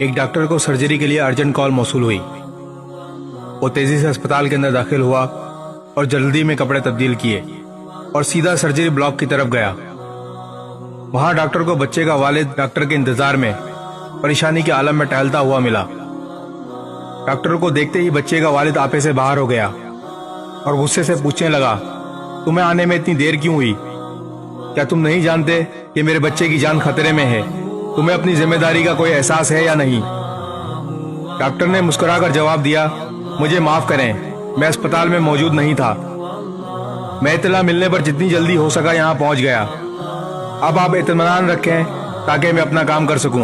एक डॉक्टर को सर्जरी के लिए अर्जेंट कॉल मौसूल हुई। वो तेजी से अस्पताल के अंदर दाखिल हुआ और जल्दी में कपड़े तब्दील किए और सीधा सर्जरी ब्लॉक की तरफ गया। वहां डॉक्टर को बच्चे का वालिद डॉक्टर के इंतजार में परेशानी के आलम में टहलता हुआ मिला। डॉक्टर को देखते ही बच्चे का वालिद आपे से बाहर हो गया और गुस्से से पूछने लगा, तुम्हें आने में इतनी देर क्यों हुई? क्या तुम नहीं जानते कि मेरे बच्चे की जान खतरे में है? तुम्हें अपनी जिम्मेदारी का कोई एहसास है या नहीं? डॉक्टर ने मुस्कुराकर जवाब दिया, मुझे माफ करें, मैं अस्पताल में मौजूद नहीं था। मैं इत्तला मिलने पर जितनी जल्दी हो सका यहाँ पहुंच गया। अब आप इत्मीनान रखें ताकि मैं अपना काम कर सकूं।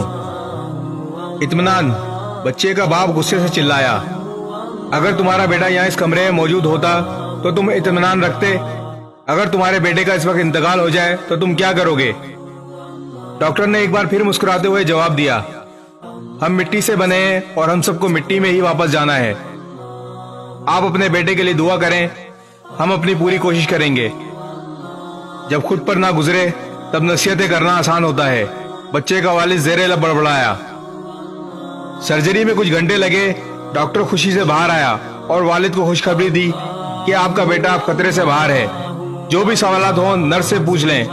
इत्मीनान, बच्चे का बाप गुस्से से चिल्लाया। अगर तुम्हारा बेटा यहाँ इस कमरे में मौजूद होता तो तुम इत्मीनान रखते? अगर तुम्हारे बेटे का इस वक्त इंतकाल हो जाए तो तुम क्या करोगे? डॉक्टर ने एक बार फिर मुस्कुराते हुए जवाब दिया, हम मिट्टी से बने हैं और हम सबको मिट्टी में ही वापस जाना है। आप अपने बेटे के लिए दुआ करें, हम अपनी पूरी कोशिश करेंगे। जब खुद पर ना गुजरे तब नसीहतें करना आसान होता है। बच्चे का वालिद ज़ेरे लब बड़बड़ाया। सर्जरी में कुछ घंटे लगे। डॉक्टर खुशी से बाहर आया और वालिद को खुशखबरी दी कि आपका बेटा अब खतरे से बाहर है। जो भी सवालात हो नर्स से पूछ लें,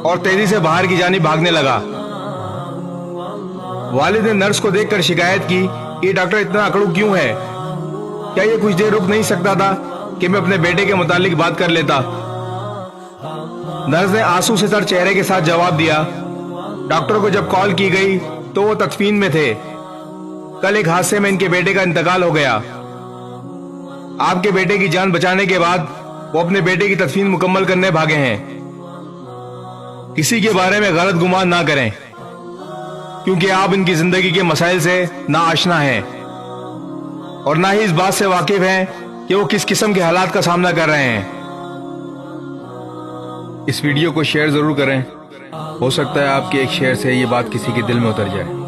और तेजी से बाहर की जानिब भागने लगा। वालिद ने नर्स को देखकर शिकायत की कि डॉक्टर इतना अकड़ू क्यों है? क्या ये कुछ देर रुक नहीं सकता था कि मैं अपने बेटे के मुतालिक बात कर लेता? नर्स ने आंसू से तर चेहरे के साथ जवाब दिया, डॉक्टर को जब कॉल की गई तो वो तदफीन में थे। कल एक हादसे में इनके बेटे का इंतकाल हो गया। आपके बेटे की जान बचाने के बाद वो अपने बेटे की तदफीन मुकम्मल करने भागे हैं। किसी के बारे में गलत गुमान ना करें, क्योंकि आप इनकी जिंदगी के मसाइल से ना आशना हैं और ना ही इस बात से वाकिफ हैं कि वो किस किस्म के हालात का सामना कर रहे हैं। इस वीडियो को शेयर जरूर करें। हो सकता है आपके एक शेयर से ये बात किसी के दिल में उतर जाए।